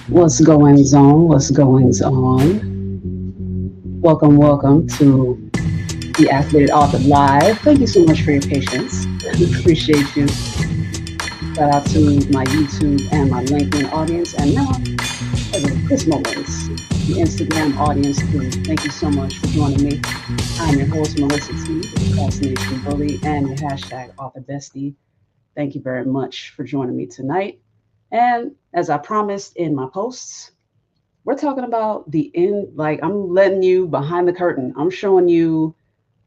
What's going on? What's going on? Welcome, welcome to the Activated Author Live. Thank you so much for your patience. Appreciate you. Shout out to my YouTube and my LinkedIn audience, and now, as of this moment, the Instagram audience too. Thank you so much for joining me. I'm your host, Melissa T, the Procrastination Bully, and your hashtag author bestie. Thank you very much for joining me tonight. And as I promised in my posts, we're talking about the end. Like, I'm letting you behind the curtain. I'm showing you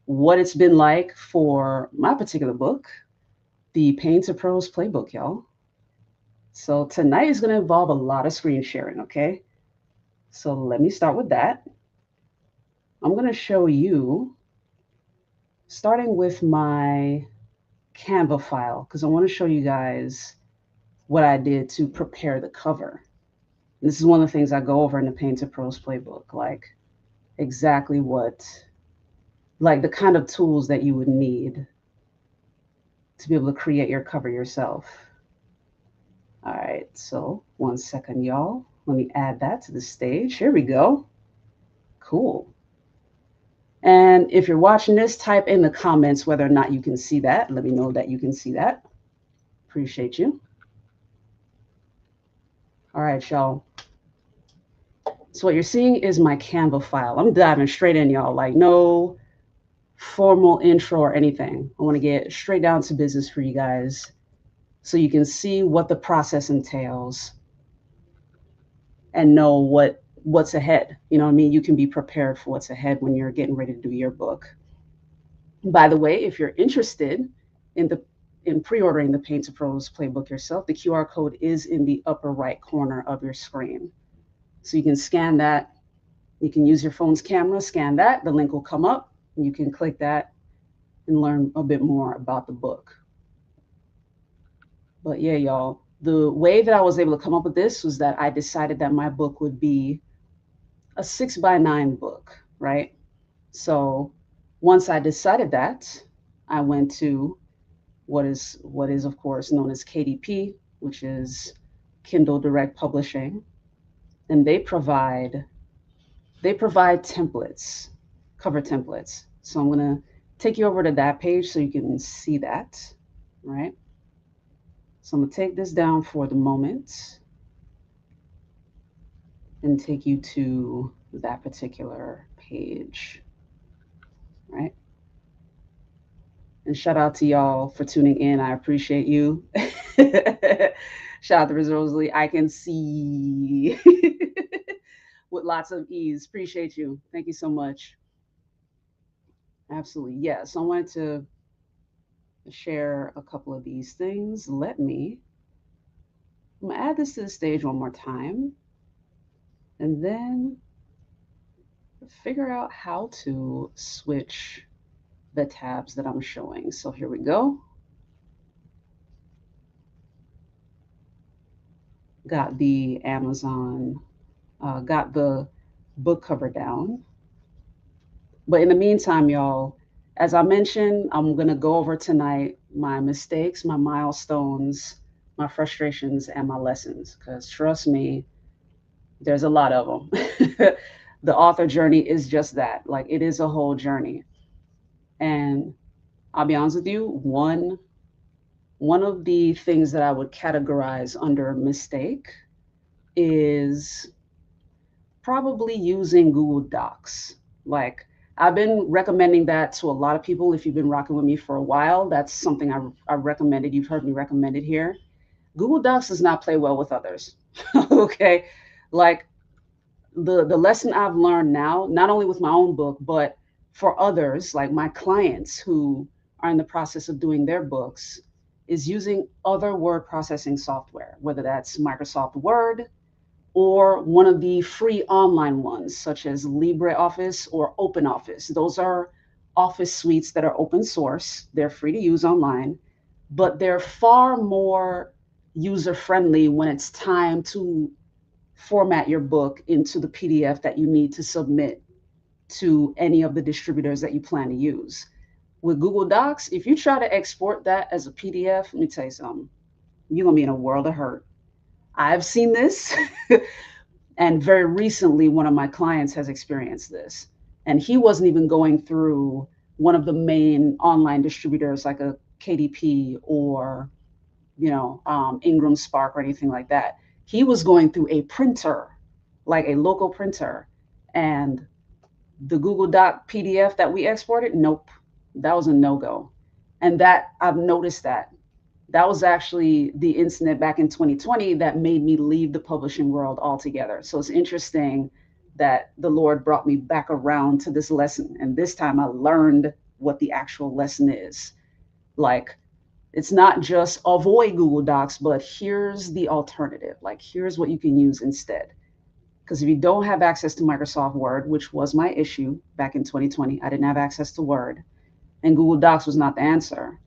what it's been like for my particular book, the Pain to Prose Playbook, y'all. So tonight is going to involve a lot of screen sharing, okay? So let me start with that. I'm going to show you, starting with my Canva file, because I want to show you guys what I did to prepare the cover. This is one of the things I go over in the Pain to Prose Playbook, like exactly what, like the kind of tools that you would need to be able to create your cover yourself. All right, so 1 second, y'all. Let me add that to the stage. Here we go. Cool. And if you're watching this, type in the comments whether or not you can see that. Let me know that you can see that. Appreciate you. All right, y'all. So what you're seeing is my Canva file. I'm diving straight in, y'all. Like, no formal intro or anything. I want to get straight down to business for you guys so you can see what the process entails and know what's ahead. You know what I mean? You can be prepared for what's ahead when you're getting ready to do your book. By the way, if you're interested in the in pre-ordering the Paint to Prose playbook yourself, the QR code is in the upper right corner of your screen. So you can scan that. You can use your phone's camera, scan that. The link will come up. And you can click that and learn a bit more about the book. But yeah, y'all, the way that I was able to come up with this was that I decided that my book would be a 6x9 book, right? So once I decided that, I went to what is of course known as KDP, which is Kindle Direct Publishing, and they provide templates, cover templates. So I'm gonna take you over to that page so you can see that, right? So I'm gonna take this down for the moment and take you to that particular page, right? And shout out to y'all for tuning in. I appreciate you. Shout out to Ms. Rosalie. I can see with lots of ease. Appreciate you. Thank you so much. Absolutely. Yes. I wanted to share a couple of these things. I'm gonna add this to the stage one more time and then figure out how to switch the tabs that I'm showing. So here we go. Got the Amazon, got the book cover down. But in the meantime, y'all, as I mentioned, I'm going to go over tonight my mistakes, my milestones, my frustrations, and my lessons. Because trust me, there's a lot of them. The author journey is just that. Like, it is a whole journey. And I'll be honest with you, one of the things that I would categorize under mistake is probably using Google Docs. Like, I've been recommending that to a lot of people. If you've been rocking with me for a while, that's something I recommended. You've heard me recommend it here. Google Docs does not play well with others. Okay. Like, the lesson I've learned now, not only with my own book, but for others, like my clients who are in the process of doing their books, is using other word processing software, whether that's Microsoft Word, or one of the free online ones, such as LibreOffice or OpenOffice. Those are office suites that are open source. They're free to use online, but they're far more user friendly when it's time to format your book into the PDF that you need to submit to any of the distributors that you plan to use. With Google Docs, if you try to export that as a PDF, let me tell you something, you're going to be in a world of hurt. I've seen this And very recently, one of my clients has experienced this. And he wasn't even going through one of the main online distributors like a KDP or, Ingram Spark or anything like that. He was going through a printer, like a local printer. And the Google Doc PDF that we exported, nope, that was a no go. And that I've noticed that was actually the incident back in 2020 that made me leave the publishing world altogether. So it's interesting that the Lord brought me back around to this lesson. And this time I learned what the actual lesson is. Like, it's not just avoid Google Docs, but here's the alternative. Like, here's what you can use instead. Because if you don't have access to Microsoft Word, which was my issue back in 2020, I didn't have access to Word, and Google Docs was not the answer.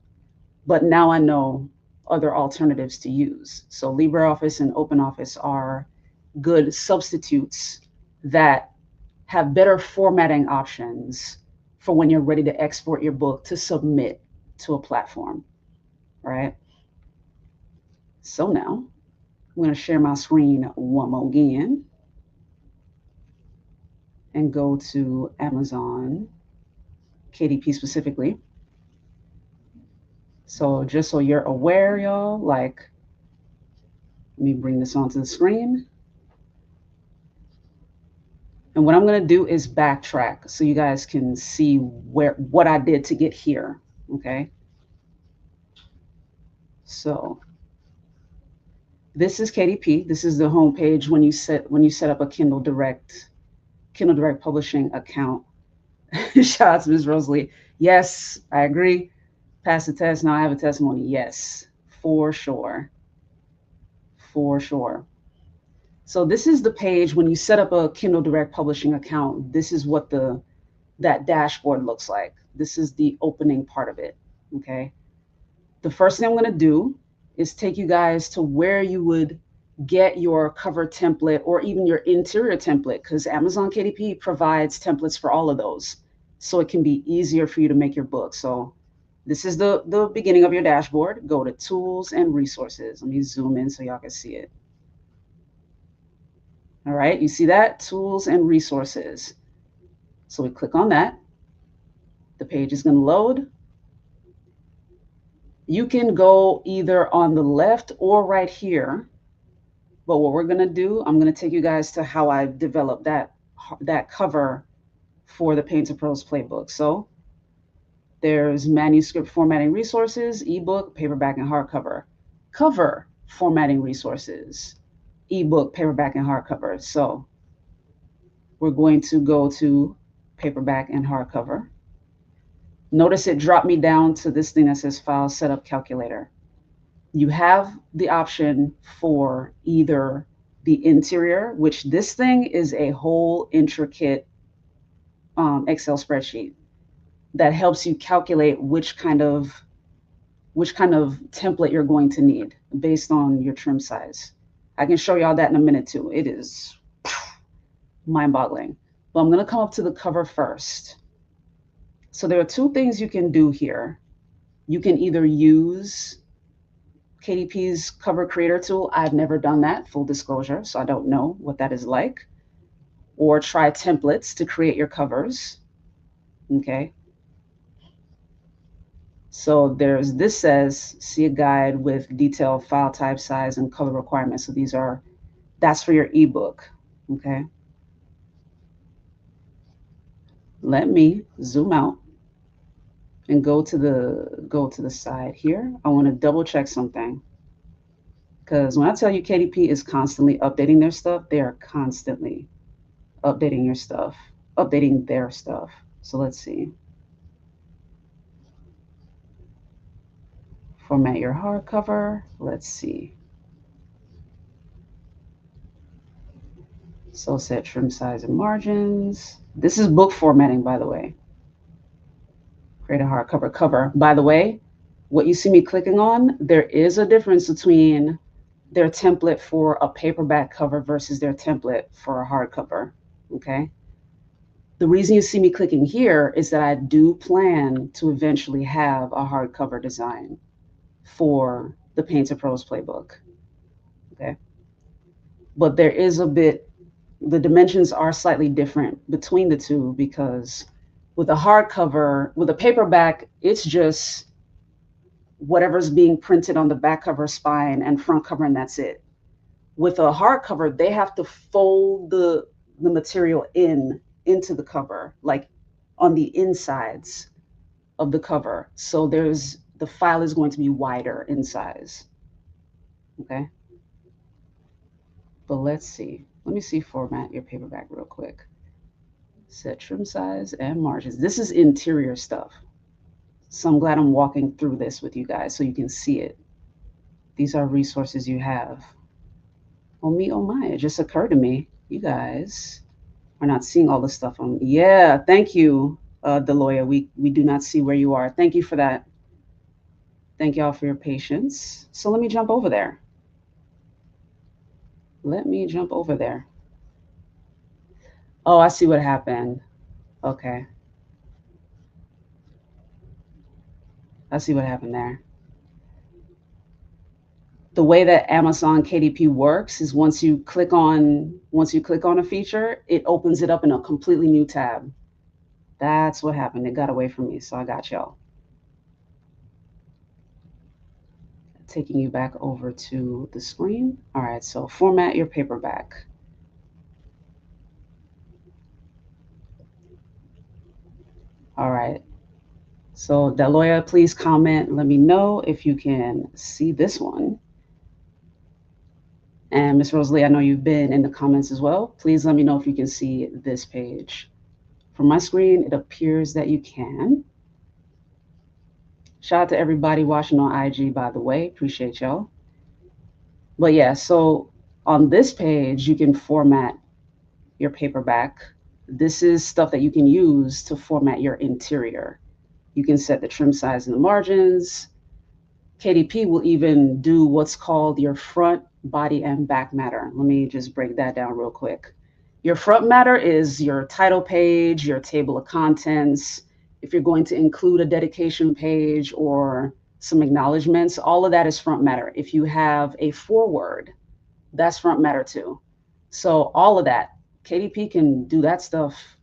But now I know other alternatives to use. So LibreOffice and OpenOffice are good substitutes that have better formatting options for when you're ready to export your book to submit to a platform, right? So now I'm going to share my screen one more again and go to Amazon KDP specifically. So just so you're aware, y'all, like, let me bring this onto the screen. And what I'm going to do is backtrack so you guys can see what I did to get here. Okay. So this is KDP. This is the homepage when you set up a Kindle Direct publishing account. Shout out to Ms. Rosalie. Yes, I agree. Pass the test. Now I have a testimony. Yes, for sure. For sure. So this is the page when you set up a Kindle Direct publishing account. This is what that dashboard looks like. This is the opening part of it. Okay. The first thing I'm going to do is take you guys to where you would get your cover template or even your interior template, because Amazon KDP provides templates for all of those. So it can be easier for you to make your book. So this is the beginning of your dashboard. Go to tools and resources. Let me zoom in so y'all can see it. All right, you see that? Tools and resources. So we click on that. The page is going to load. You can go either on the left or right here. But what we're going to do, I'm going to take you guys to how I developed that cover for the Paint to Prose Playbook. So there's manuscript formatting resources, ebook, paperback, and hardcover. Cover formatting resources, ebook, paperback, and hardcover. So we're going to go to paperback and hardcover. Notice it dropped me down to this thing that says File Setup Calculator. You have the option for either the interior, which this thing is a whole intricate Excel spreadsheet that helps you calculate which kind of template you're going to need based on your trim size. I can show y'all that in a minute too. It is mind-boggling. But I'm going to come up to the cover first. So there are two things you can do here. You can either use KDP's cover creator tool. I've never done that, full disclosure, so I don't know what that is like. Or try templates to create your covers. Okay. So this says, see a guide with detailed file type, size, and color requirements. So that's for your ebook. Okay. Let me zoom out and go to the side here. I want to double check something. Because when I tell you KDP is constantly updating their stuff, they are constantly updating their stuff. So let's see. Format your hardcover. Let's see. So set trim size and margins. This is book formatting, by the way. Create a hardcover cover. By the way, what you see me clicking on, there is a difference between their template for a paperback cover versus their template for a hardcover. Okay. The reason you see me clicking here is that I do plan to eventually have a hardcover design for the Paint to Prose Playbook. Okay. But there is a bit The dimensions are slightly different between the two because with a hardcover, with a paperback, it's just whatever's being printed on the back cover, spine, and front cover, and that's it. With a hardcover, they have to fold the material into the cover, like on the insides of the cover. So there's the file is going to be wider in size. Okay. But let's see. Let me see format your paperback real quick. Set trim size and margins. This is interior stuff. So I'm glad I'm walking through this with you guys so you can see it. These are resources you have. Oh me, oh my, it just occurred to me. You guys are not seeing all the stuff on. Yeah, thank you, Deloya. We do not see where you are. Thank you for that. Thank y'all for your patience. So let me jump over there. Let me jump over there. Oh, I see what happened. Okay. I see what happened there. The way that Amazon KDP works is once you click on a feature, it opens it up in a completely new tab. That's what happened. It got away from me, so I got y'all. Taking you back over to the screen. All right, so format your paperback. All right. So Deloya, please comment. Let me know if you can see this one. And Miss Rosalie, I know you've been in the comments as well. Please let me know if you can see this page. From my screen, it appears that you can. Shout out to everybody watching on IG, by the way. Appreciate y'all. But yeah, so on this page, you can format your paperback. This is stuff that you can use to format your interior. You can set the trim size and the margins. KDP will even do what's called your front, body, and back matter. Let me just break that down real quick. Your front matter is your title page, your table of contents. If you're going to include a dedication page or some acknowledgments, all of that is front matter. If you have a foreword, that's front matter too. So all of that, KDP can do that stuff,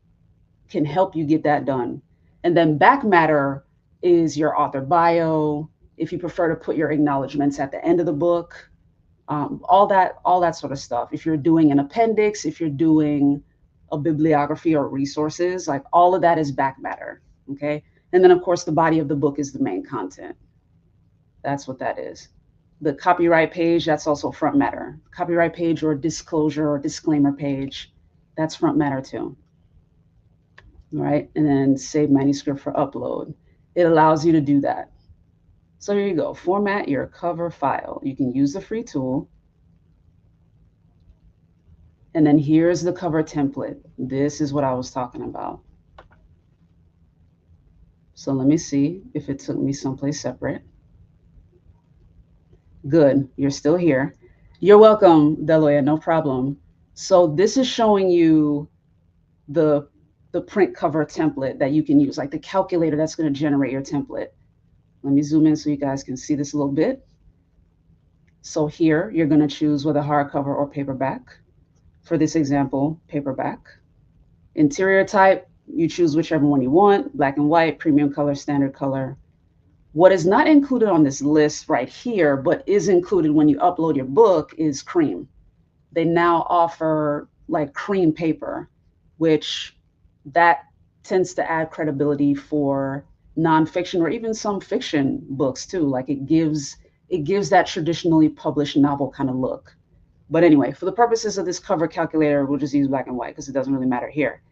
can help you get that done. And then back matter is your author bio. If you prefer to put your acknowledgments at the end of the book, all that sort of stuff. If you're doing an appendix, if you're doing a bibliography or resources, like all of that is back matter. Okay. And then of course the body of the book is the main content. That's what that is. The copyright page, that's also front matter. Copyright page or disclosure or disclaimer page, that's front matter too. All right. And then save manuscript for upload. It allows you to do that. So here you go. Format your cover file. You can use the free tool. And then here's the cover template. This is what I was talking about. So let me see if it took me someplace separate. Good, you're still here. You're welcome, Deloya, no problem. So this is showing you the print cover template that you can use, like the calculator that's going to generate your template. Let me zoom in so you guys can see this a little bit. So here, you're going to choose whether hardcover or paperback. For this example, paperback. Interior type, you choose whichever one you want, black and white, premium color, standard color. What is not included on this list right here, but is included when you upload your book is cream. They now offer like cream paper, which that tends to add credibility for nonfiction or even some fiction books too. Like it gives that traditionally published novel kind of look. But anyway, for the purposes of this cover calculator, we'll just use black and white because it doesn't really matter here.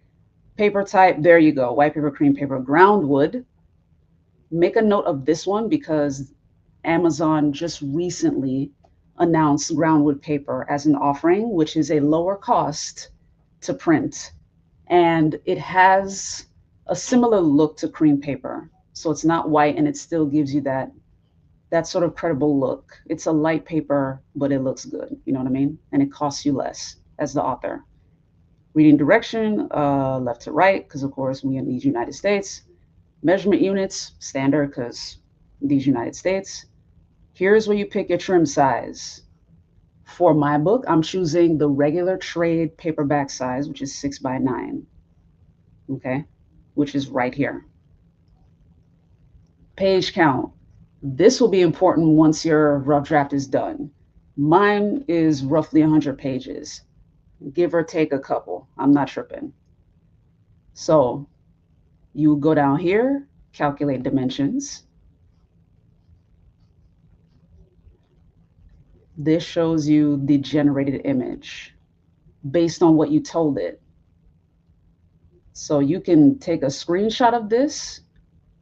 Paper type, there you go. White paper, cream paper, ground wood. Make a note of this one because Amazon just recently announced groundwood paper as an offering, which is a lower cost to print. And it has a similar look to cream paper. So it's not white and it still gives you that sort of credible look. It's a light paper, but it looks good. You know what I mean? And it costs you less as the author. Reading direction, left to right, because of course we in these United States. Measurement units, standard, because these United States. Here's where you pick your trim size. For my book, I'm choosing the regular trade paperback size, which is 6 by 9, okay, which is right here. Page count. This will be important once your rough draft is done. Mine is roughly 100 pages, give or take a couple. I'm not tripping. So you go down here, calculate dimensions. This shows you the generated image based on what you told it. So you can take a screenshot of this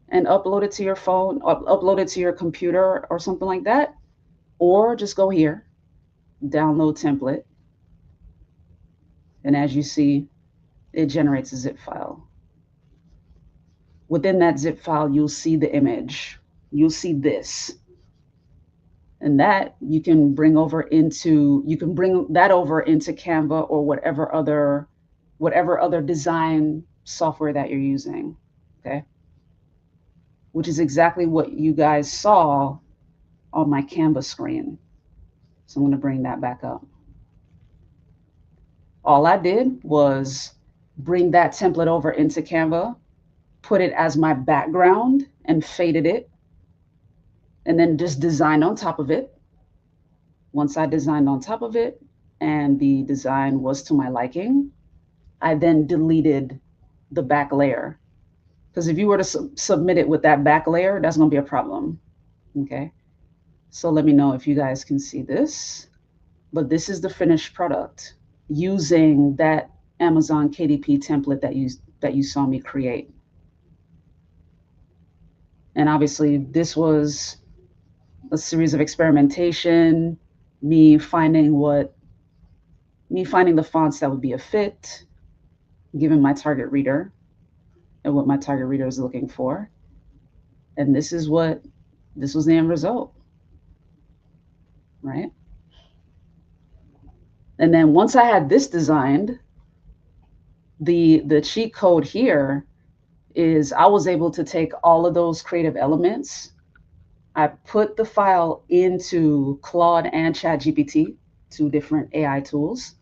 and upload it to your phone, upload it to your computer or something like that, or just go here, download template, and as you see, it generates a zip file. Within that zip file, you'll see the image. You'll see this. And that you can bring over into, you can bring that over into Canva or whatever other design software that you're using. Okay. Which is exactly what you guys saw on my Canva screen. So I'm going to bring that back up. All I did was bring that template over into Canva, put it as my background and faded it, and then just design on top of it. Once I designed on top of it and the design was to my liking, I then deleted the back layer. Because if you were to submit it with that back layer, that's going to be a problem. Okay. So let me know if you guys can see this. But this is the finished product using that Amazon KDP template that you saw me create. And obviously this was a series of experimentation, me finding the fonts that would be a fit, given my target reader and what my target reader is looking for. And this was the end result, right? And then once I had this designed, the cheat code here is I was able to take all of those creative elements. I put the file into Claude and ChatGPT, two different AI tools,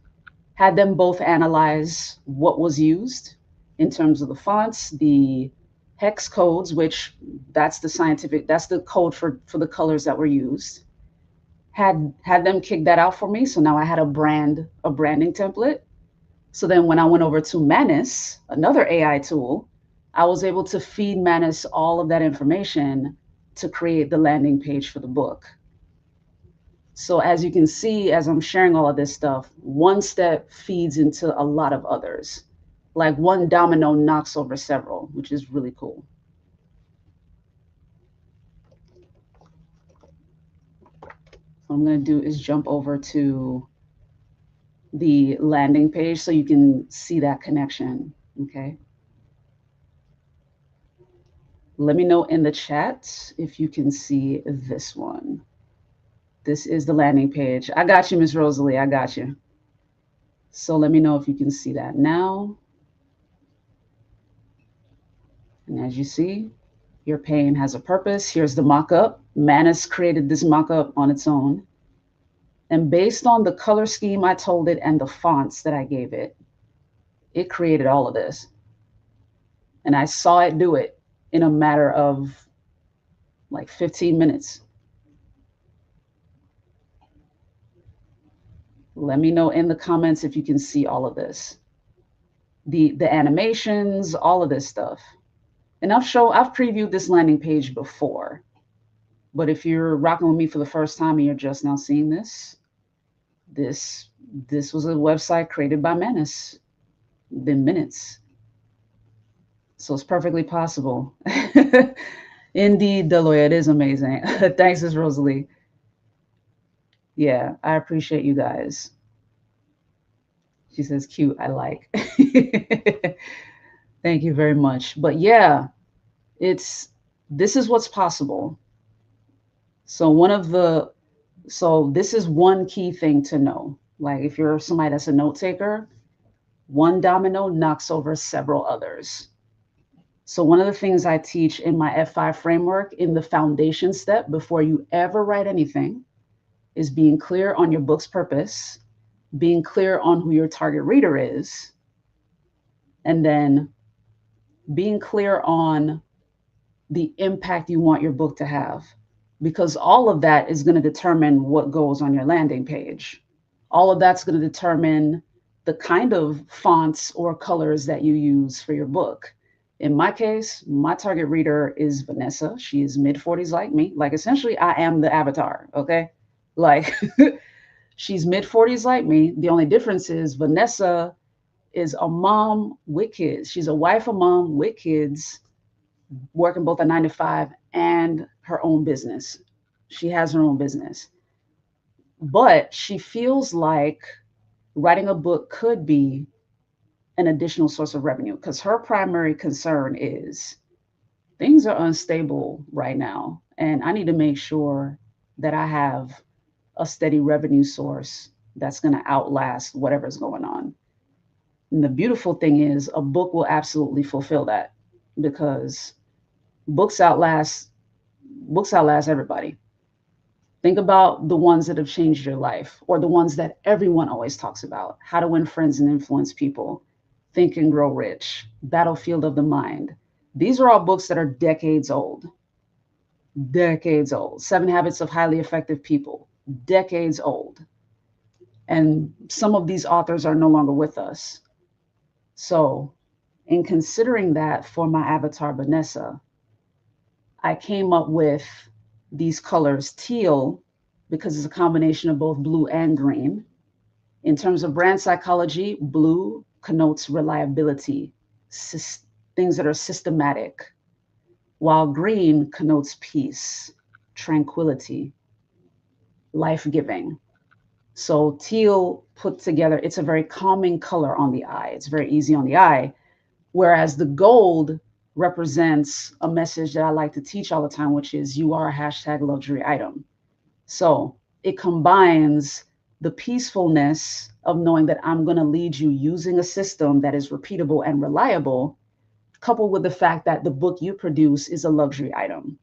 had them both analyze what was used in terms of the fonts, the hex codes, which that's the code for the colors that were used. Had them kick that out for me. So now I had a branding template. So then when I went over to Manus, another AI tool, I was able to feed Manus all of that information to create the landing page for the book. So as you can see, as I'm sharing all of this stuff, one step feeds into a lot of others. Like one domino knocks over several, which is really cool. What I'm going to do is jump over to the landing page so you can see that connection, okay? Let me know in the chat if you can see this one. This is the landing page. I got you, Miss Rosalie, I got you. So let me know if you can see that now. And as you see, your pain has a purpose. Here's the mock-up. Manus created this mock-up on its own. And based on the color scheme I told it and the fonts that I gave it, it created all of this. And I saw it do it in a matter of like 15 minutes. Let me know in the comments if you can see all of this. The animations, all of this stuff. And I've previewed this landing page before. But if you're rocking with me for the first time and you're just now seeing this was a website created by Manus within minutes. So it's perfectly possible. Indeed, Deloitte, it is amazing. Thanks, Ms. Rosalie. Yeah, I appreciate you guys. She says, cute, I like. Thank you very much. But yeah, this is what's possible. So this is one key thing to know. Like if you're somebody that's a note taker, one domino knocks over several others. So one of the things I teach in my F5 framework in the foundation step before you ever write anything is being clear on your book's purpose, being clear on who your target reader is, and then being clear on the impact you want your book to have. Because all of that is going to determine what goes on your landing page. All of that's going to determine the kind of fonts or colors that you use for your book. In my case, my target reader is Vanessa. She is mid 40s like me. Like essentially, I am the avatar, okay? Like she's mid 40s like me. The only difference is Vanessa is a mom with kids. She's a wife, a mom with kids, working both a 9 to 5 and her own business. She has her own business. But she feels like writing a book could be an additional source of revenue because her primary concern is things are unstable right now. And I need to make sure that I have a steady revenue source that's going to outlast whatever's going on. And the beautiful thing is, a book will absolutely fulfill that because books outlast books outlast everybody. Think about the ones that have changed your life or the ones that everyone always talks about. How to Win Friends and Influence People, Think and Grow Rich, Battlefield of the Mind. These are all books that are decades old. Decades old. 7 Habits of Highly Effective People, decades old. And some of these authors are no longer with us. So, in considering that for my avatar, Vanessa, I came up with these colors teal because it's a combination of both blue and green. In terms of brand psychology, blue connotes reliability, things that are systematic, while green connotes peace, tranquility, life giving. So teal put together, it's a very calming color on the eye. It's very easy on the eye. Whereas the gold represents a message that I like to teach all the time, which is you are a hashtag luxury item. So it combines the peacefulness of knowing that I'm going to lead you using a system that is repeatable and reliable, coupled with the fact that the book you produce is a luxury item.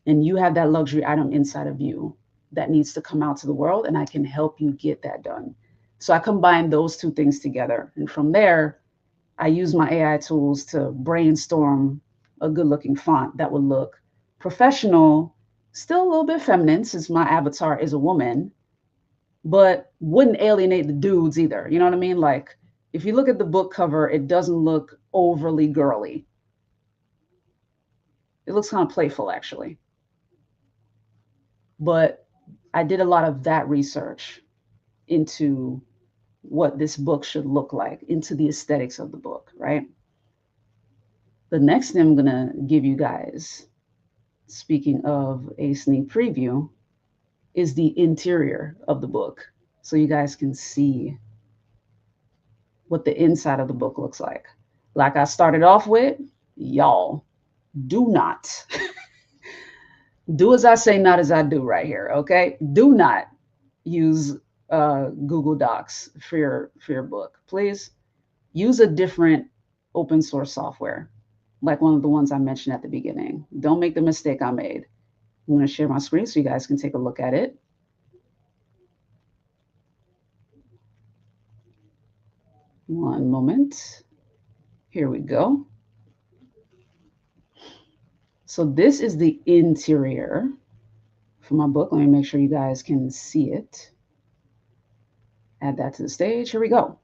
And you have that luxury item inside of you that needs to come out to the world, and I can help you get that done. So I combine those two things together. And from there, I use my AI tools to brainstorm a good looking font that would look professional, still a little bit feminine since my avatar is a woman, but wouldn't alienate the dudes either. You know what I mean? Like if you look at the book cover, it doesn't look overly girly. It looks kind of playful actually. But I did a lot of that research into what this book should look like, into the aesthetics of the book, right? The next thing I'm going to give you guys, speaking of a sneak preview, is the interior of the book. So you guys can see what the inside of the book looks like. Like I started off with, y'all, do not do as I say, not as I do right here, okay? Do not use Google Docs for your book. Please use a different open source software, like one of the ones I mentioned at the beginning. Don't make the mistake I made. I'm going to share my screen so you guys can take a look at it. One moment. Here we go. So this is the interior for my book. Let me make sure you guys can see it. Add that to the stage. Here we go.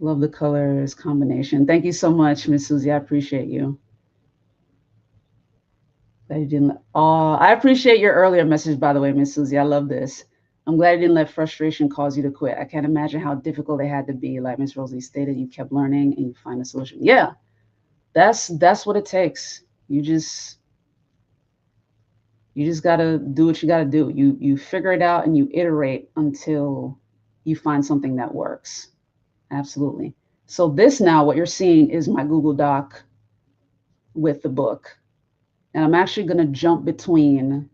Love the colors combination. Thank you so much, Miss Susie. I appreciate you. I appreciate your earlier message, by the way, Miss Susie. I love this. I'm glad I didn't let frustration cause you to quit. I can't imagine how difficult it had to be. Like Miss Rosie stated, you kept learning and you find a solution. Yeah, that's what it takes. You just gotta do what you gotta do. You figure it out and you iterate until you find something that works. Absolutely. So this now, what you're seeing is my Google Doc with the book. And I'm actually going to jump between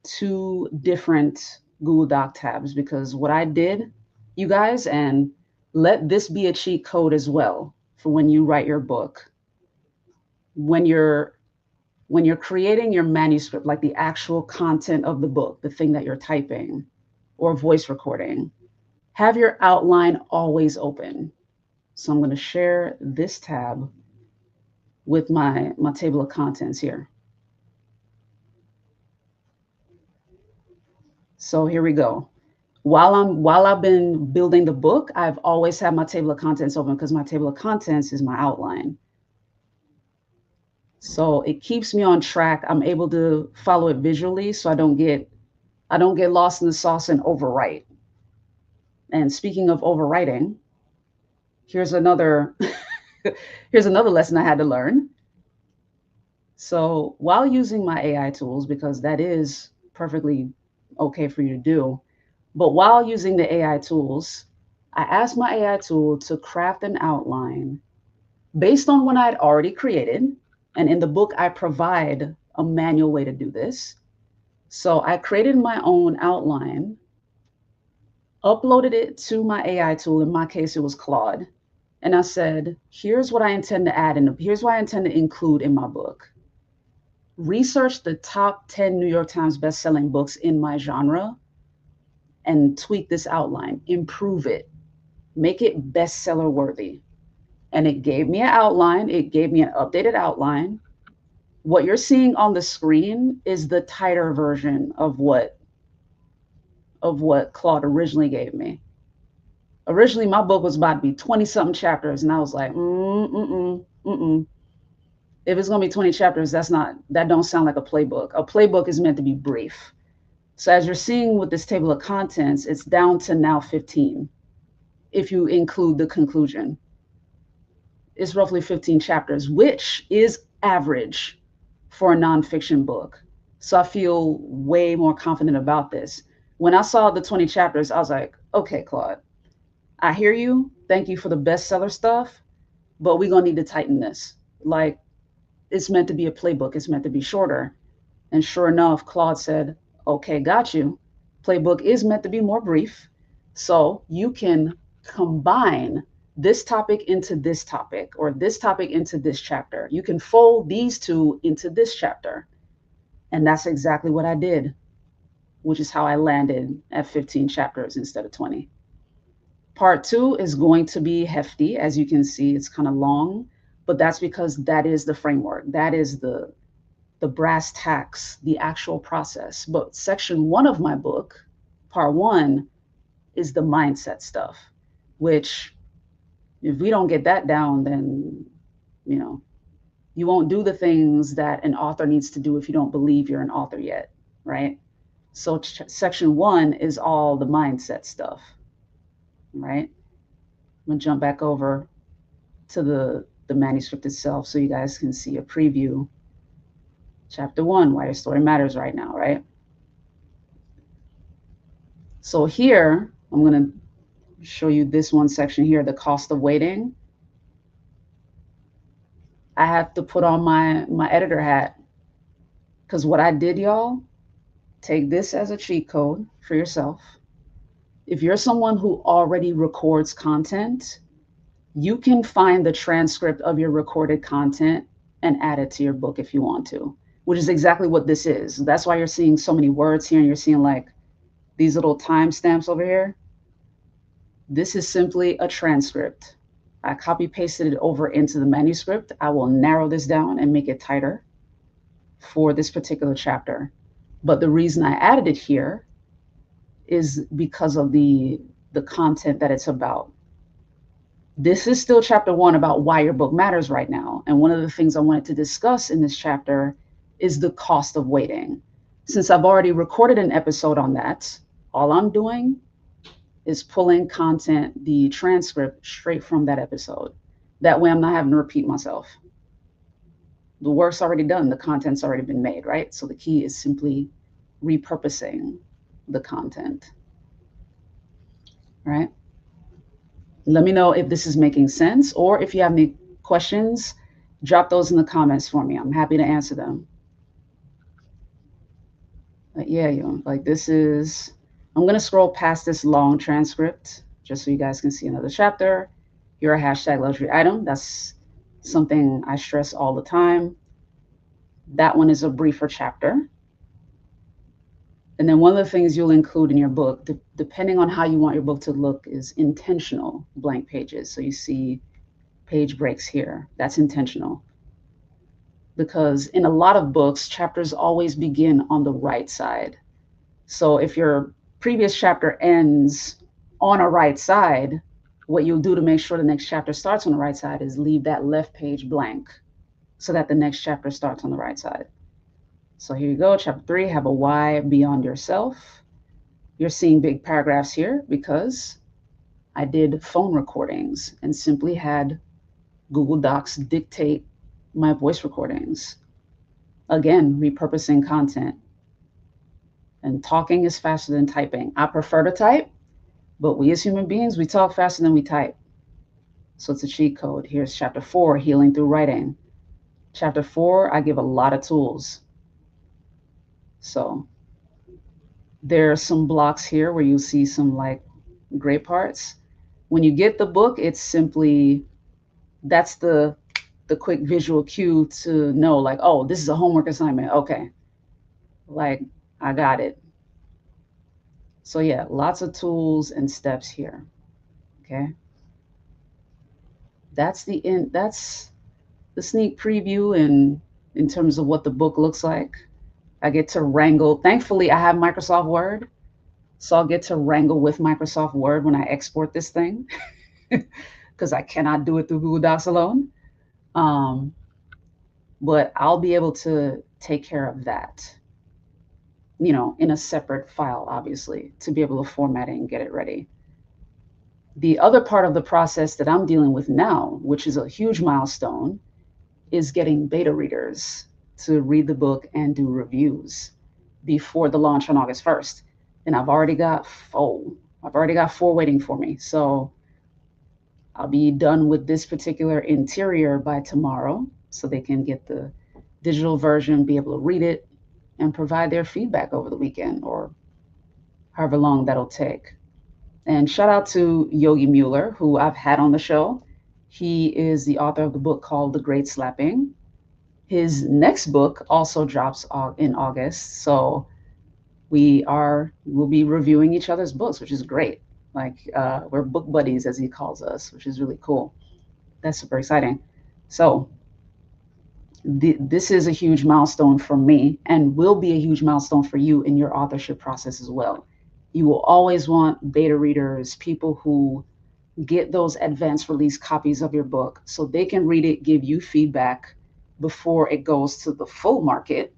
2 different Google Doc tabs because what I did, you guys, and let this be a cheat code as well for when you write your book. When you're When you're creating your manuscript, like the actual content of the book, the thing that you're typing or voice recording, have your outline always open. So I'm going to share this tab with my table of contents here. So here we go. While I've been building the book, I've always had my table of contents open because my table of contents is my outline. So it keeps me on track. I'm able to follow it visually so I don't get lost in the sauce and overwrite. And speaking of overwriting, here's another here's another lesson I had to learn. So while using my AI tools, because that is perfectly okay for you to do, but while using the AI tools, I asked my AI tool to craft an outline based on what I had already created. And in the book, I provide a manual way to do this. So I created my own outline, uploaded it to my AI tool. In my case, it was Claude. And I said, here's what I intend to add, and here's what I intend to include in my book. Research the top 10 New York Times bestselling books in my genre and tweak this outline, improve it, make it bestseller worthy. And it gave me an outline, it gave me an updated outline. What you're seeing on the screen is the tighter version of what Claude originally gave me. Originally, my book was about to be 20 something chapters, and I was like, if it's gonna be 20 chapters, that don't sound like a playbook. A playbook is meant to be brief. So as you're seeing with this table of contents, it's down to now 15. If you include the conclusion, it's roughly 15 chapters, which is average for a nonfiction book. So I feel way more confident about this. When I saw the 20 chapters, I was like, okay, Claude, I hear you. Thank you for the bestseller stuff, but we're going to need to tighten this. Like, it's meant to be a playbook, it's meant to be shorter. And sure enough, Claude said, okay, got you. Playbook is meant to be more brief. So you can combine this topic into this topic or this topic into this chapter. You can fold these two into this chapter. And that's exactly what I did, which is how I landed at 15 chapters instead of 20. Part two is going to be hefty. As you can see, it's kind of long, but that's because that is the framework. That is the brass tacks, the actual process. But section one of my book, part one, is the mindset stuff, which if we don't get that down, then, you know, you won't do the things that an author needs to do if you don't believe you're an author yet, right? So section one is all the mindset stuff, right? I'm gonna jump back over to the manuscript itself so you guys can see a preview. Chapter one, why your story matters right now, right? So here, I'm going to show you this one section here, the cost of waiting. I have to put on my editor hat because what I did, y'all, take this as a cheat code for yourself. If you're someone who already records content, you can find the transcript of your recorded content and add it to your book if you want to, which is exactly what this is. That's why you're seeing so many words here and you're seeing like these little timestamps over here. This is simply a transcript. I copy pasted it over into the manuscript. I will narrow this down and make it tighter for this particular chapter. But the reason I added it here is because of the content that it's about. This is still chapter one about why your book matters right now. And one of the things I wanted to discuss in this chapter is the cost of waiting. Since I've already recorded an episode on that, all I'm doing is pulling content, the transcript straight from that episode. That way I'm not having to repeat myself. The work's already done, the content's already been made, right? So the key is simply repurposing the content, right? Let me know if this is making sense, or if you have any questions, drop those in the comments for me. I'm happy to answer them. But yeah, like this is, I'm going to scroll past this long transcript just so you guys can see another chapter. You're a hashtag luxury item. That's something I stress all the time. That one is a briefer chapter. And then one of the things you'll include in your book, depending on how you want your book to look, is intentional blank pages. So you see page breaks here. That's intentional. Because in a lot of books, chapters always begin on the right side. So if your previous chapter ends on a right side, what you'll do to make sure the next chapter starts on the right side is leave that left page blank so that the next chapter starts on the right side. So here you go, chapter 3, have a why beyond yourself. You're seeing big paragraphs here because I did phone recordings and simply had Google Docs dictate my voice recordings. Again, repurposing content. And talking is faster than typing. I prefer to type, but we as human beings, we talk faster than we type. So it's a cheat code. Here's chapter 4, healing through writing. Chapter 4, I give a lot of tools. So there are some blocks here where you see some like great parts. When you get the book, it's simply, that's the quick visual cue to know like, oh, this is a homework assignment. Okay. Like I got it. So yeah, lots of tools and steps here. Okay. That's the sneak preview and in terms of what the book looks like. I get to wrangle. Thankfully, I have Microsoft Word, so I'll get to wrangle with Microsoft Word when I export this thing because I cannot do it through Google Docs alone. Um, but I'll be able to take care of that, in a separate file, obviously, to be able to format it and get it ready. The other part of the process that I'm dealing with now, which is a huge milestone, is getting beta readers to read the book and do reviews before the launch on August 1st. And I've already got four. I've already got four waiting for me. So I'll be done with this particular interior by tomorrow so they can get the digital version, be able to read it, and provide their feedback over the weekend or however long that'll take. And shout out to Yogi Mueller, who I've had on the show. He is the author of the book called The Great Slapping. His next book also drops in August. So we'll be reviewing each other's books, which is great. Like we're book buddies, as he calls us, which is really cool. That's super exciting. So this is a huge milestone for me and will be a huge milestone for you in your authorship process as well. You will always want beta readers, people who get those advanced release copies of your book so they can read it, give you feedback before it goes to the full market.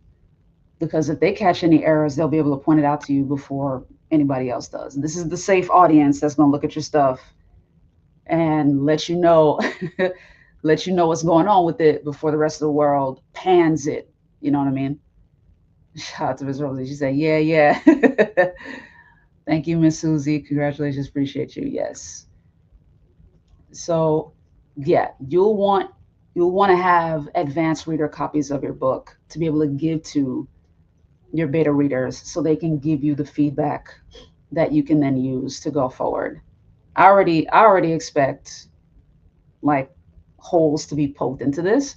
Because if they catch any errors, they'll be able to point it out to you before anybody else does. This is the safe audience that's going to look at your stuff and let you know let you know what's going on with it before the rest of the world pans it. You know what I mean? Shout out to Miss Rosie. She said, yeah. Thank you, Miss Susie. Congratulations. Appreciate you. Yes. So yeah, you'll want to have advanced reader copies of your book to be able to give to your beta readers so they can give you the feedback that you can then use to go forward. I already expect like holes to be poked into this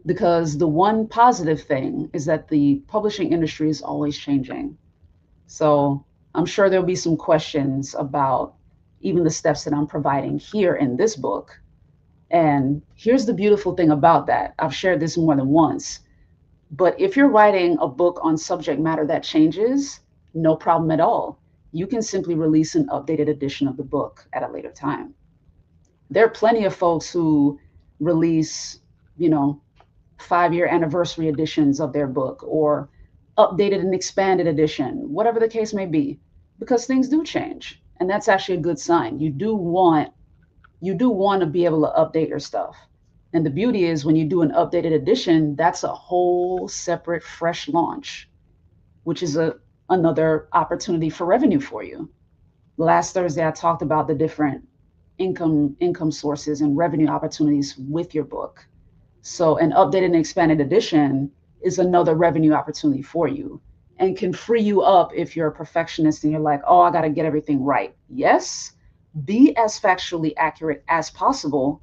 because the one positive thing is that the publishing industry is always changing. So I'm sure there'll be some questions about even the steps that I'm providing here in this book. And here's the beautiful thing about that. I've shared this more than once. But if you're writing a book on subject matter that changes, no problem at all. You can simply release an updated edition of the book at a later time. There are plenty of folks who release, 5-year anniversary editions of their book or updated and expanded edition, whatever the case may be, because things do change. And that's actually a good sign. You do want to be able to update your stuff. And the beauty is when you do an updated edition, that's a whole separate fresh launch, which is another opportunity for revenue for you. Last Thursday, I talked about the different income sources and revenue opportunities with your book. So an updated and expanded edition is another revenue opportunity for you and can free you up if you're a perfectionist and you're like, oh, I got to get everything right. Yes, be as factually accurate as possible,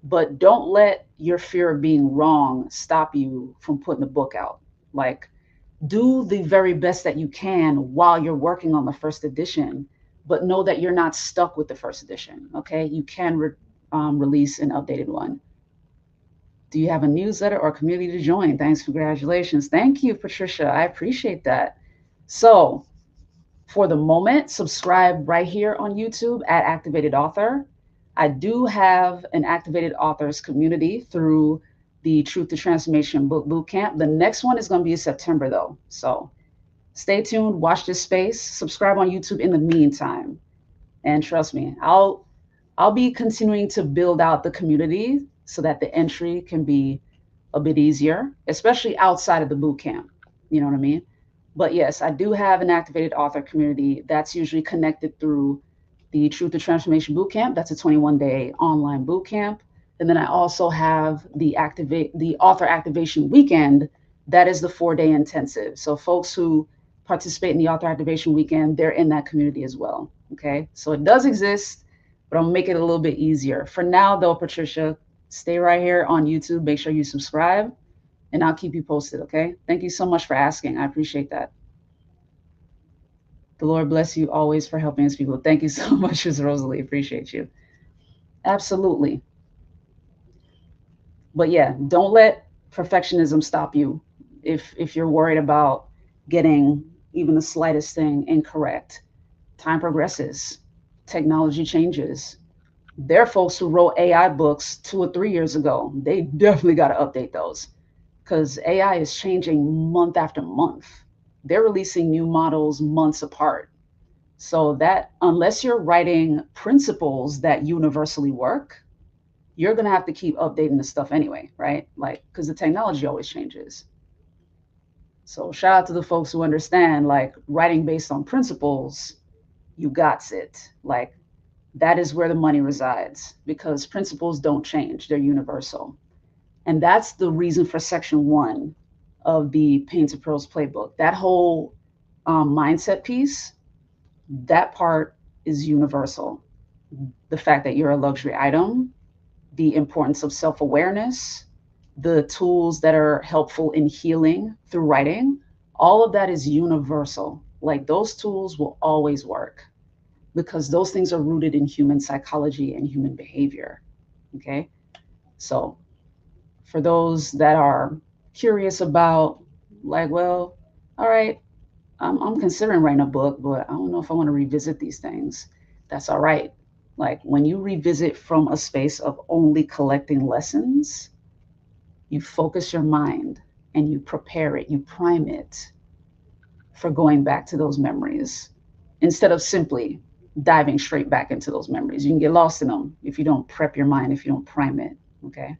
but don't let your fear of being wrong stop you from putting the book out. Like, do the very best that you can while you're working on the first edition, but know that you're not stuck with the first edition. Okay, you can release an updated one. Do you have a newsletter or community to join? Thanks, congratulations. Thank you, Patricia. I appreciate that. So, for the moment, subscribe right here on YouTube at Activated Author. I do have an Activated Authors community through the Truth to Transformation Book Bootcamp. The next one is going to be in September, though. So stay tuned, watch this space, subscribe on YouTube in the meantime. And trust me, I'll be continuing to build out the community so that the entry can be a bit easier, especially outside of the boot camp. You know what I mean? But yes, I do have an activated author community that's usually connected through the Truth to Transformation Bootcamp. That's a 21-day online bootcamp. And then I also have the author activation weekend. That is the 4-day intensive. So folks who participate in the author activation weekend, they're in that community as well. Okay. So it does exist, but I'll make it a little bit easier. For now, though, Patricia, stay right here on YouTube. Make sure you subscribe and I'll keep you posted. Okay. Thank you so much for asking. I appreciate that. The Lord bless you always for helping us people. Thank you so much, Ms. Rosalie. Appreciate you. Absolutely. But yeah, don't let perfectionism stop you. If you're worried about getting even the slightest thing incorrect, time progresses, technology changes. There are folks who wrote AI books 2 or 3 years ago. They definitely got to update those because AI is changing month after month. They're releasing new models months apart. So that unless you're writing principles that universally work, you're going to have to keep updating the stuff anyway, right? Like, because the technology always changes. So shout out to the folks who understand, like, writing based on principles, you got it. Like, that is where the money resides because principles don't change, they're universal. And that's the reason for section 1 of the Pain to Prose Playbook. That whole mindset piece, that part is universal. The fact that you're a luxury item, the importance of self awareness, the tools that are helpful in healing through writing, all of that is universal. Like, those tools will always work because those things are rooted in human psychology and human behavior. Okay. So, for those that are curious about, like, well, all right, I'm considering writing a book, but I don't know if I want to revisit these things. That's all right. Like, when you revisit from a space of only collecting lessons, you focus your mind and you prepare it, you prime it for going back to those memories instead of simply diving straight back into those memories. You can get lost in them if you don't prep your mind, if you don't prime it. Okay.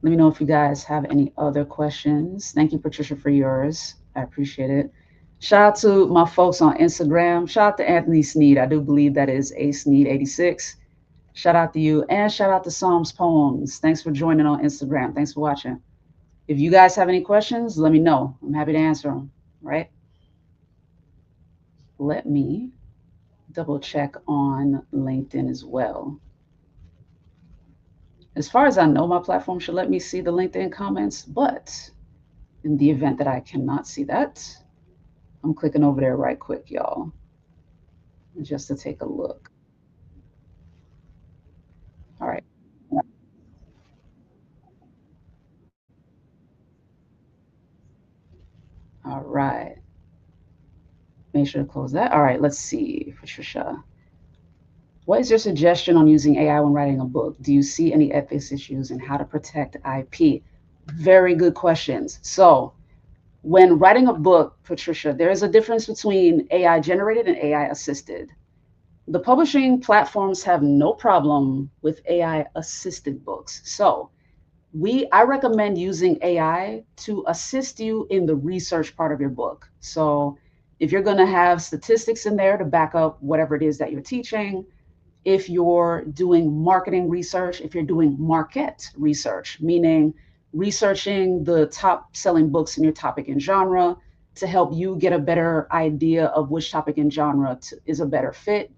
Let me know if you guys have any other questions. Thank you, Patricia, for yours. I appreciate it. Shout out to my folks on Instagram. Shout out to Anthony Sneed. I do believe that is A Sneed 86. Shout out to you. And shout out to Psalms Poems. Thanks for joining on Instagram. Thanks for watching. If you guys have any questions, let me know. I'm happy to answer them. Right? Let me double check on LinkedIn as well. As far as I know, my platform should let me see the LinkedIn comments, but in the event that I cannot see that, I'm clicking over there right quick, y'all, just to take a look. All right. All right. Make sure to close that. All right, let's see, Patricia. What is your suggestion on using AI when writing a book? Do you see any ethics issues and how to protect IP? Very good questions. So, when writing a book, Patricia, there is a difference between AI generated and AI assisted. The publishing platforms have no problem with AI assisted books. So, I recommend using AI to assist you in the research part of your book. So, if you're going to have statistics in there to back up whatever it is that you're teaching, if you're doing marketing research, if you're doing market research, meaning researching the top selling books in your topic and genre to help you get a better idea of which topic and genre is a better fit.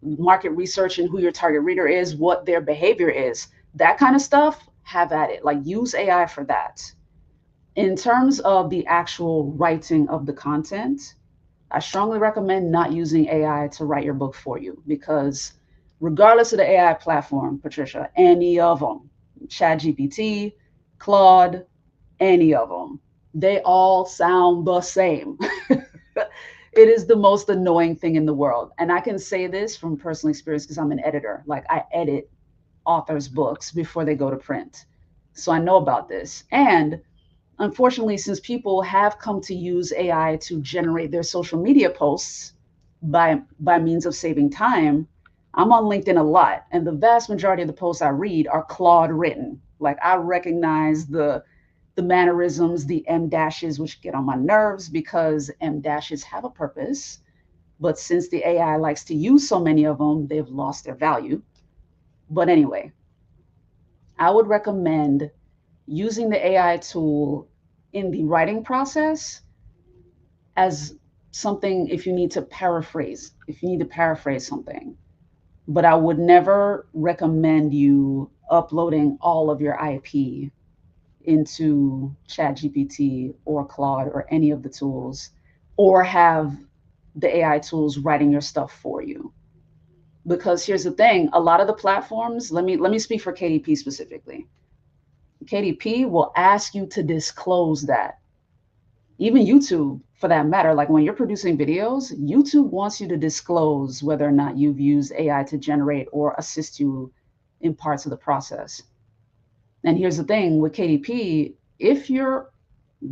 market research and who your target reader is, what their behavior is, that kind of stuff, have at it. Like use AI for that. In terms of the actual writing of the content, I strongly recommend not using AI to write your book for you because regardless of the AI platform, Patricia, any of them, ChatGPT, Claude, any of them, they all sound the same. It is the most annoying thing in the world. And I can say this from personal experience because I'm an editor. Like I edit authors' books before they go to print. So I know about this. And unfortunately, since people have come to use AI to generate their social media posts by means of saving time, I'm on LinkedIn a lot, and the vast majority of the posts I read are Claude written. Like I recognize the mannerisms, the M dashes, which get on my nerves because M dashes have a purpose. But since the AI likes to use so many of them, they've lost their value. But anyway, I would recommend using the AI tool in the writing process as something if you need to paraphrase something. But I would never recommend you uploading all of your IP into ChatGPT or Claude or any of the tools, or have the AI tools writing your stuff for you. Because here's the thing, a lot of the platforms, let me speak for KDP specifically. KDP will ask you to disclose that. Even YouTube, for that matter, like when you're producing videos, YouTube wants you to disclose whether or not you've used AI to generate or assist you in parts of the process. And here's the thing with KDP, if you're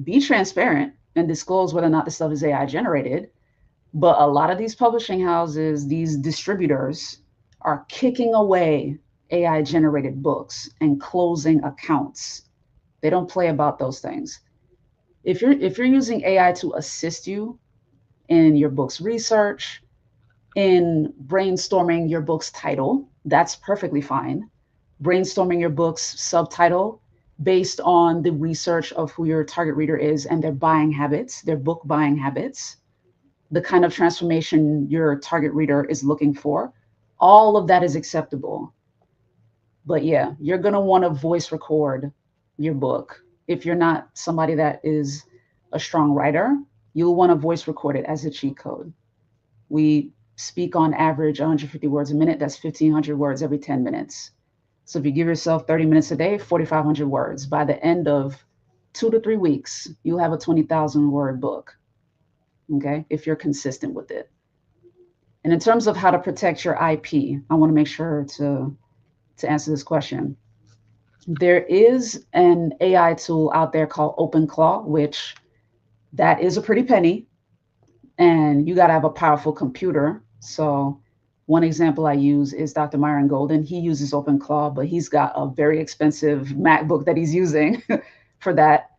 be transparent and disclose whether or not the stuff is AI generated. But a lot of these publishing houses, these distributors are kicking away AI generated books and closing accounts. They don't play about those things. If you're using AI to assist you in your book's research, in brainstorming your book's title, that's perfectly fine. Brainstorming your book's subtitle based on the research of who your target reader is and their buying habits, their book buying habits, the kind of transformation your target reader is looking for. All of that is acceptable. But yeah, you're going to want to voice record your book. If you're not somebody that is a strong writer, you'll want to voice record it as a cheat code. We speak on average 150 words a minute. That's 1,500 words every 10 minutes. So if you give yourself 30 minutes a day, 4,500 words. By the end of 2 to 3 weeks, you'll have a 20,000 word book. Okay, if you're consistent with it. And in terms of how to protect your IP, I want to make sure to answer this question. There is an AI tool out there called OpenClaw, which that is a pretty penny, and you got to have a powerful computer. So one example I use is Dr. Myron Golden. He uses OpenClaw, but he's got a very expensive MacBook that he's using for that.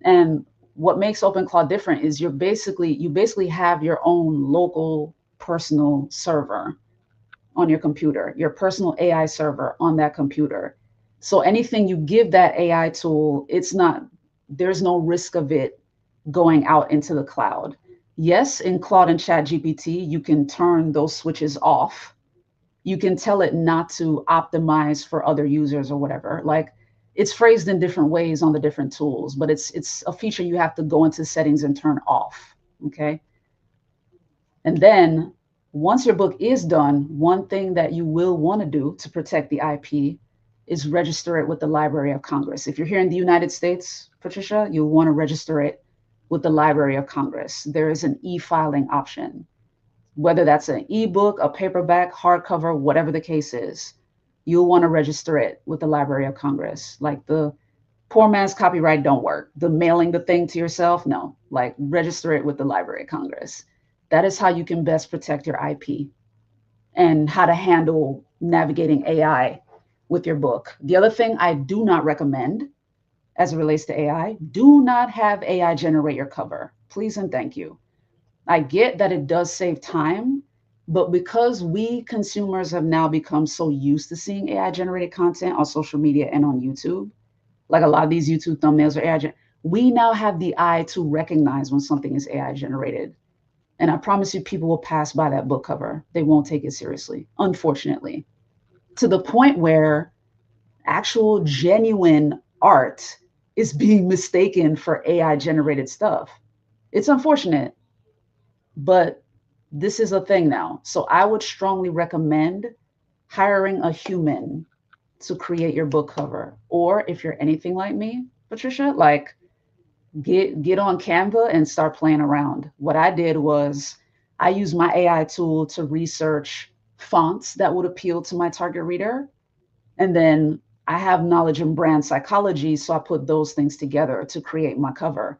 And what makes OpenClaw different is you basically have your own local personal server on your computer, your personal AI server on that computer. So anything you give that AI tool, there's no risk of it going out into the cloud. Yes, in Claude and ChatGPT, you can turn those switches off. You can tell it not to optimize for other users or whatever. Like it's phrased in different ways on the different tools, but it's a feature you have to go into settings and turn off. Okay. And then once your book is done, one thing that you will want to do to protect the IP is register it with the Library of Congress. If you're here in the United States, Patricia, you'll want to register it with the Library of Congress. There is an e-filing option, whether that's an ebook, a paperback, hardcover, whatever the case is. You'll want to register it with the Library of Congress. Like the poor man's copyright don't work. The mailing the thing to yourself, no. Like register it with the Library of Congress. That is how you can best protect your IP and how to handle navigating AI with your book. The other thing I do not recommend as it relates to AI, do not have AI generate your cover. Please and thank you. I get that it does save time, but because we consumers have now become so used to seeing AI generated content on social media and on YouTube, like a lot of these YouTube thumbnails are AI generated, we now have the eye to recognize when something is AI generated. And I promise you, people will pass by that book cover. They won't take it seriously, unfortunately, to the point where actual genuine art is being mistaken for AI generated stuff. It's unfortunate, but this is a thing now. So I would strongly recommend hiring a human to create your book cover. Or if you're anything like me, Patricia, like get on Canva and start playing around. What I did was I used my AI tool to research fonts that would appeal to my target reader. And then I have knowledge in brand psychology, so I put those things together to create my cover.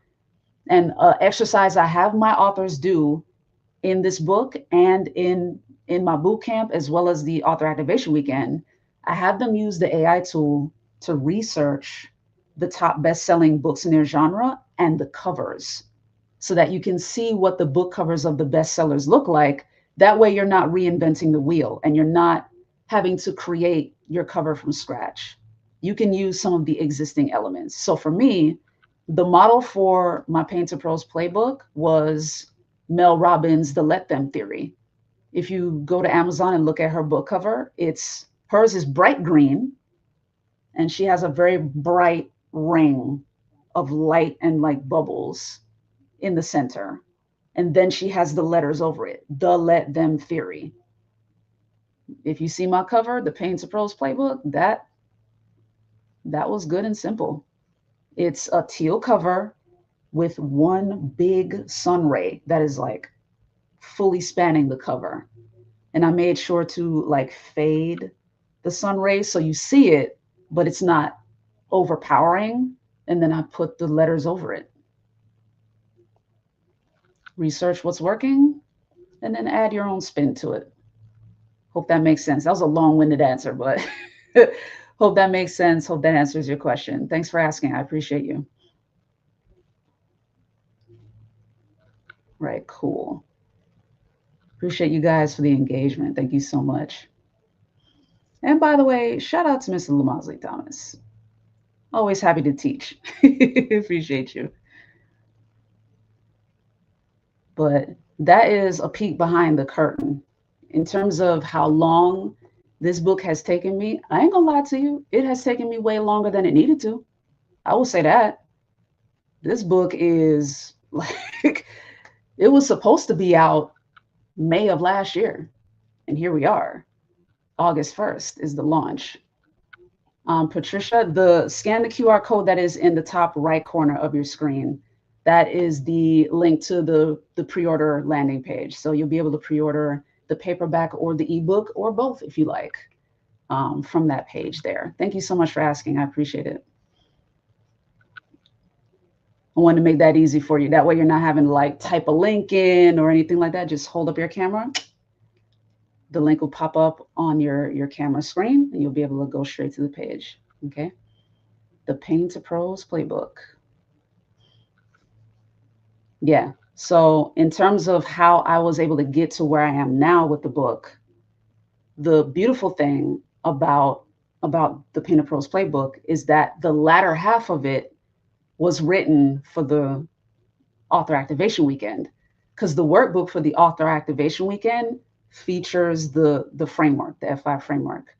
And exercise I have my authors do in this book and in my boot camp, as well as the author activation weekend, I have them use the AI tool to research the top best-selling books in their genre and the covers, so that you can see what the book covers of the bestsellers look like. That way you're not reinventing the wheel and you're not having to create your cover from scratch. You can use some of the existing elements. So for me, the model for my Pain to Prose playbook was Mel Robbins' The Let Them Theory. If you go to Amazon and look at her book cover, it's hers is bright green and she has a very bright ring of light and like bubbles in the center. And then she has the letters over it, The Let Them Theory. If you see my cover, the Pain to Prose playbook, that was good and simple. It's a teal cover with one big sun ray that is like fully spanning the cover. And I made sure to like fade the sun rays so you see it, but it's not overpowering. And then I put the letters over it. Research what's working and then add your own spin to it. Hope that makes sense. That was a long-winded answer, but hope that makes sense. Hope that answers your question. Thanks for asking. I appreciate you. Right, cool. Appreciate you guys for the engagement. Thank you so much. And by the way, shout out to Mr. Lamosley Thomas. Always happy to teach. Appreciate you. But that is a peek behind the curtain. In terms of how long this book has taken me, I ain't gonna lie to you, it has taken me way longer than it needed to. I will say that. This book is like, it was supposed to be out May of last year. And here we are. August 1st is the launch. Patricia, scan the QR code that is in the top right corner of your screen. That is the link to the pre-order landing page. So you'll be able to pre-order the paperback or the ebook or both if you like, from that page there. Thank you so much for asking. I appreciate it. I wanted to make that easy for you. That way you're not having to like type a link in or anything like that. Just hold up your camera. The link will pop up on your camera screen and you'll be able to go straight to the page. Okay. The Pain to Prose playbook. Yeah. So in terms of how I was able to get to where I am now with the book, the beautiful thing about the Pain to Prose playbook is that the latter half of it was written for the author activation weekend, because the workbook for the author activation weekend features the framework, the F5 framework.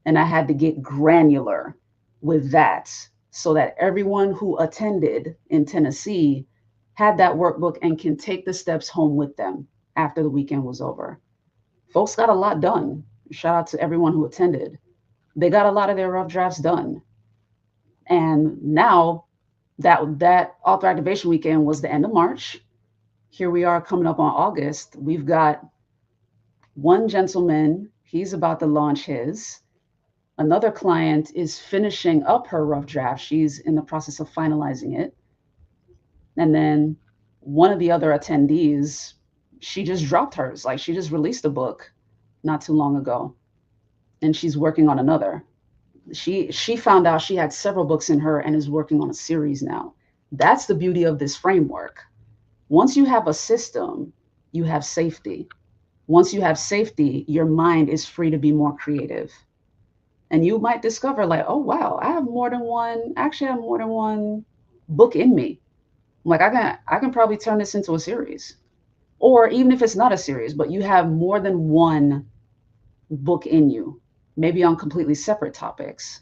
And I had to get granular with that so that everyone who attended in Tennessee had that workbook and can take the steps home with them after the weekend was over. Folks got a lot done. Shout out to everyone who attended. They got a lot of their rough drafts done. And now that author activation weekend was the end of March. Here we are coming up on August. We've got one gentleman, he's about to launch his. Another client is finishing up her rough draft. She's in the process of finalizing it. And then one of the other attendees, she just dropped hers. Like she just released a book not too long ago. And she's working on another. She found out she had several books in her and is working on a series now. That's the beauty of this framework. Once you have a system, you have safety. Once you have safety, your mind is free to be more creative. And you might discover like, oh, wow, I have more than one, actually I have more than one book in me. Like I can probably turn this into a series. Or even if it's not a series, but you have more than one book in you, maybe on completely separate topics,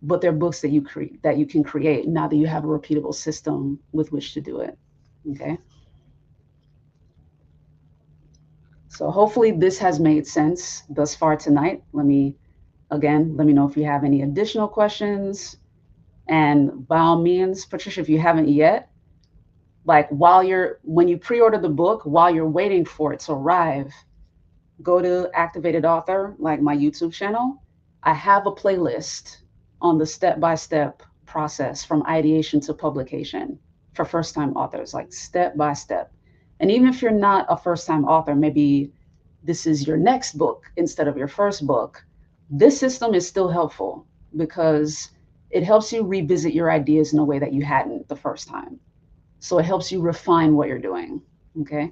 but they're books that you create, that you can create now that you have a repeatable system with which to do it. Okay. So hopefully this has made sense thus far tonight. Let me know if you have any additional questions. And by all means, Patricia, if you haven't yet, like when you pre-order the book, while you're waiting for it to arrive, go to Activated Author, like my YouTube channel. I have a playlist on the step-by-step process from ideation to publication for first-time authors, like step by step. And even if you're not a first-time author, maybe this is your next book instead of your first book, this system is still helpful because it helps you revisit your ideas in a way that you hadn't the first time. So it helps you refine what you're doing. Okay.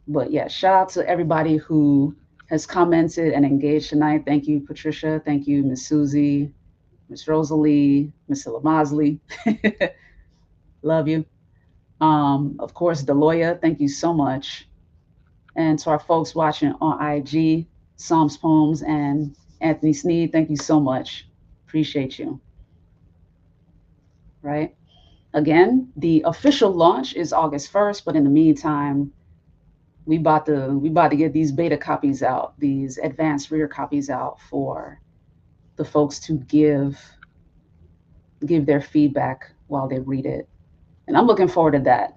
But yeah, shout out to everybody who has commented and engaged tonight. Thank you, Patricia. Thank you, Miss Susie, Miss Rosalie, Miss Mosley. Love you. Of course, Deloya, thank you so much. And to our folks watching on IG, Psalms Poems and Anthony Sneed, thank you so much. Appreciate you. Right. Again, the official launch is August 1st, but in the meantime, we about to get these beta copies out, these advanced reader copies out for the folks to give their feedback while they read it. And I'm looking forward to that.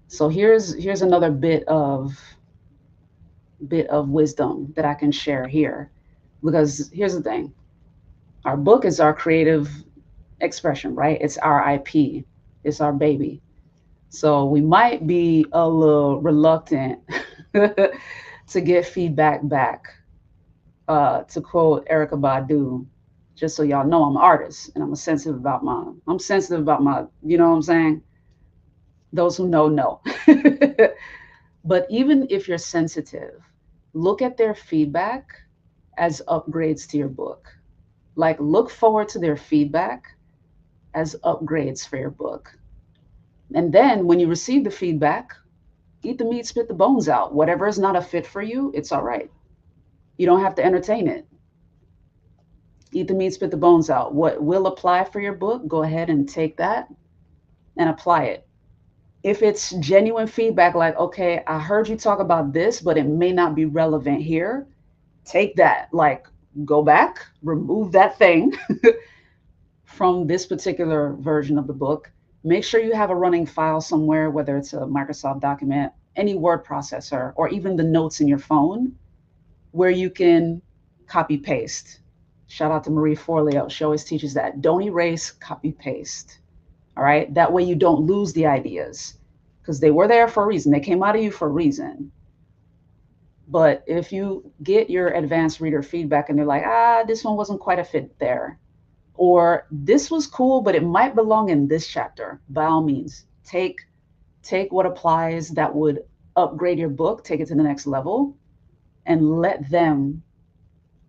So here's another bit of wisdom that I can share here. Because here's the thing. Our book is our creative expression, right? It's our IP. It's our baby. So we might be a little reluctant to get feedback back. To quote Erica Badu, just so y'all know, I'm an artist and I'm sensitive about my, you know what I'm saying? Those who know. But even if you're sensitive, look at their feedback as upgrades to your book. Like look forward to their feedback as upgrades for your book. And then when you receive the feedback, eat the meat, spit the bones out. Whatever is not a fit for you, it's all right. You don't have to entertain it. Eat the meat, spit the bones out. What will apply for your book, go ahead and take that and apply it. If it's genuine feedback, like, okay, I heard you talk about this, but it may not be relevant here, take that. Like, go back, remove that thing from this particular version of the book. Make sure you have a running file somewhere, whether it's a Microsoft document, any word processor, or even the notes in your phone, where you can copy paste. Shout out to Marie Forleo. She always teaches that. Don't erase, copy paste. All right. That way you don't lose the ideas because they were there for a reason. They came out of you for a reason. But if you get your advanced reader feedback and they're like, this one wasn't quite a fit there, or this was cool, but it might belong in this chapter, by all means, take what applies that would upgrade your book, take it to the next level, and let them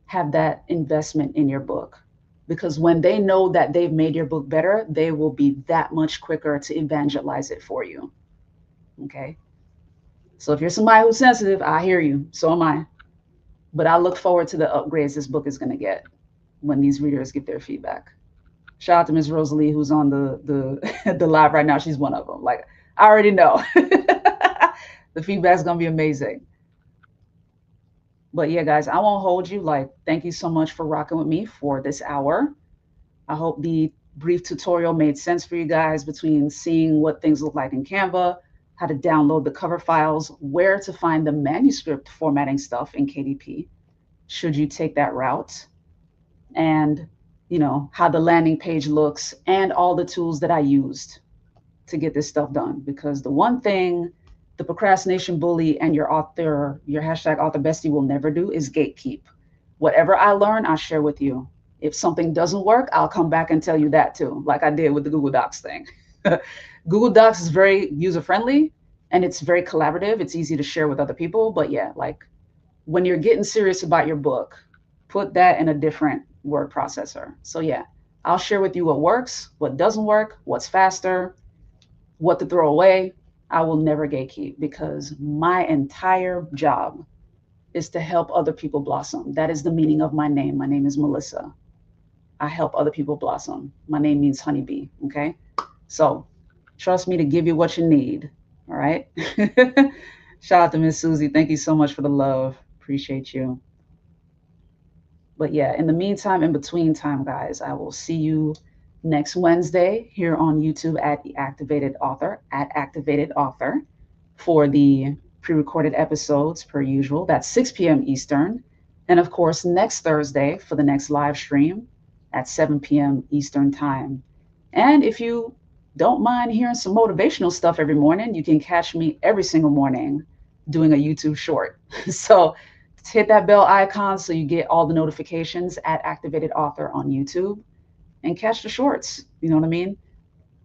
have that investment in your book. Because when they know that they've made your book better, they will be that much quicker to evangelize it for you. Okay. So if you're somebody who's sensitive, I hear you. So am I. But I look forward to the upgrades this book is going to get when these readers get their feedback. Shout out to Miss Rosalie, who's on the the live right now. She's one of them. Like, I already know. The feedback's going to be amazing. But yeah, guys, I won't hold you. Like, thank you so much for rocking with me for this hour. I hope the brief tutorial made sense for you guys between seeing what things look like in Canva, how to download the cover files, where to find the manuscript formatting stuff in KDP, should you take that route, and how the landing page looks and all the tools that I used to get this stuff done. Because the one thing the procrastination bully and your hashtag author bestie will never do is gatekeep. Whatever I learn, I'll share with you. If something doesn't work, I'll come back and tell you that too, like I did with the Google Docs thing. Google Docs is very user-friendly and it's very collaborative. It's easy to share with other people. But yeah, like when you're getting serious about your book, put that in a different word processor. So yeah, I'll share with you what works, what doesn't work, what's faster, what to throw away. I will never gatekeep because my entire job is to help other people blossom. That is the meaning of my name. My name is Melissa. I help other people blossom. My name means honeybee. Okay. So trust me to give you what you need. All right. Shout out to Miss Susie. Thank you so much for the love. Appreciate you. But yeah, in the meantime, in between time, guys, I will see you next Wednesday here on YouTube at the Activated Author, at Activated Author, for the pre recorded episodes per usual. That's 6 p.m. Eastern. And of course, next Thursday for the next live stream at 7 p.m. Eastern Time. And if you don't mind hearing some motivational stuff every morning, you can catch me every single morning doing a YouTube short. So hit that bell icon so you get all the notifications at Activated Author on YouTube and catch the shorts. You know what I mean?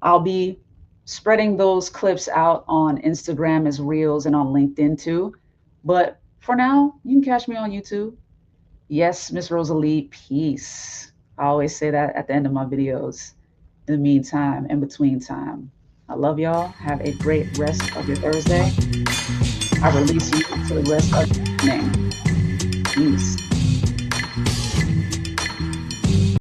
I'll be spreading those clips out on Instagram as reels and on LinkedIn too. But for now, you can catch me on YouTube. Yes, Miss Rosalie, peace. I always say that at the end of my videos. In the meantime, in between time, I love y'all. Have a great rest of your Thursday. I release you to the rest of your evening. Peace.